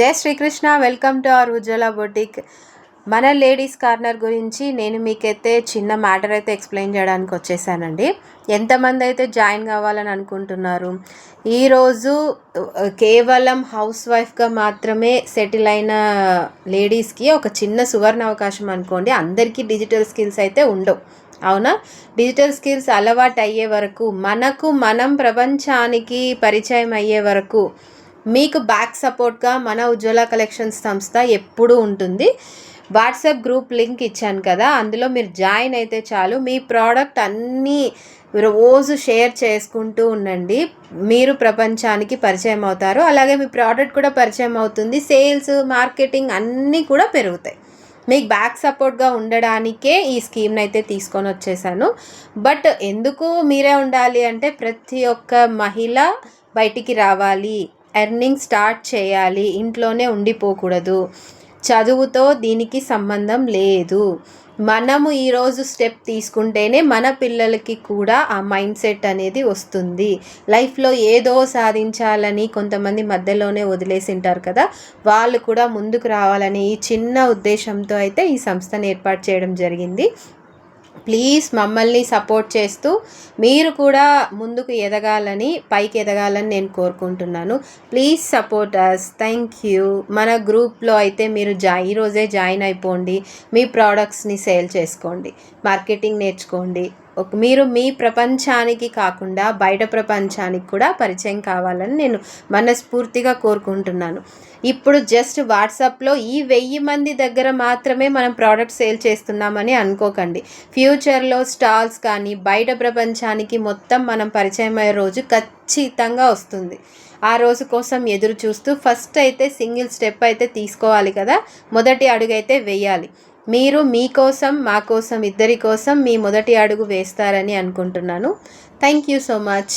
జై Srikrishna. Welcome to our Ujwala boutique. మన ladies corner గురించి నేను మీకైతే చిన్న మ్యాటర్ అయితే ఎక్స్ప్లెయిన్ చేయడానికి వచ్చేసానండి. ఎంతమంది అయితే జాయిన్ కావాలని అనుకుంటున్నారు? ఈరోజు కేవలం హౌస్ వైఫ్గా మాత్రమే సెటిల్ అయిన లేడీస్కి ఒక చిన్న సువర్ణ అవకాశం అనుకోండి. అందరికీ డిజిటల్ స్కిల్స్ అయితే ఉండవు, అవునా? డిజిటల్ స్కిల్స్ అలవాటు అయ్యే వరకు, మనం ప్రపంచానికి పరిచయం అయ్యే వరకు మీకు బ్యాక్ సపోర్ట్గా మన ఉజ్వల కలెక్షన్స్ సంస్థ ఎప్పుడూ ఉంటుంది. వాట్సాప్ గ్రూప్ లింక్ ఇచ్చాను కదా, అందులో మీరు జాయిన్ అయితే చాలు. మీ ప్రోడక్ట్ అన్నీ రోజు షేర్ చేసుకుంటూ ఉండండి. మీరు ప్రపంచానికి పరిచయం అవుతారు, అలాగే మీ ప్రోడక్ట్ కూడా పరిచయం అవుతుంది. సేల్స్, మార్కెటింగ్ అన్నీ కూడా పెరుగుతాయి. మీకు బ్యాక్ సపోర్ట్గా ఉండడానికే ఈ స్కీమ్ని అయితే తీసుకొని వచ్చేసాను. బట్ ఎందుకు మీరే ఉండాలి అంటే, ప్రతి ఒక్క మహిళ బయటికి రావాలి, ఎర్నింగ్ స్టార్ట్ చేయాలి, ఇంట్లోనే ఉండిపోకూడదు. చదువుతో దీనికి సంబంధం లేదు. మనము ఈరోజు స్టెప్ తీసుకుంటేనే మన పిల్లలకి కూడా ఆ మైండ్ సెట్ అనేది వస్తుంది. లైఫ్లో ఏదో సాధించాలని కొంతమంది మధ్యలోనే వదిలేసి ఉంటారు కదా, వాళ్ళు కూడా ముందుకు రావాలని ఈ చిన్న ఉద్దేశంతో అయితే ఈ సంస్థను ఏర్పాటు చేయడం జరిగింది. ప్లీజ్ మమ్మల్ని సపోర్ట్ చేస్తూ మీరు కూడా ముందుకు ఎదగాలని, పైకి ఎదగాలని నేను కోరుకుంటున్నాను. Please support us. Thank you. మన గ్రూప్లో అయితే మీరు ఈరోజే జాయిన్ అయిపోండి. మీ ప్రోడక్ట్స్ని సేల్ చేసుకోండి, మార్కెటింగ్ నేర్చుకోండి. మీరు మీ ప్రపంచానికి కాకుండా బయట ప్రపంచానికి కూడా పరిచయం కావాలని నేను మనస్ఫూర్తిగా కోరుకుంటున్నాను. ఇప్పుడు జస్ట్ వాట్సాప్లో ఈ 1000 మంది దగ్గర మాత్రమే మనం ప్రోడక్ట్ సేల్ చేస్తున్నామని అనుకోకండి. ఫ్యూచర్లో స్టాల్స్ కానీ బయట ప్రపంచానికి మొత్తం మనం పరిచయం అయ్యే రోజు ఖచ్చితంగా వస్తుంది. ఆ రోజు కోసం ఎదురు చూస్తూ ఫస్ట్ అయితే సింగిల్ స్టెప్ అయితే తీసుకోవాలి కదా, మొదటి అడుగు అయితే వేయాలి. మీరు మీకోసం, మా కోసం, ఇద్దరి కోసం మీ మొదటి అడుగు వేస్తారని అనుకుంటున్నాను. Thank you so much.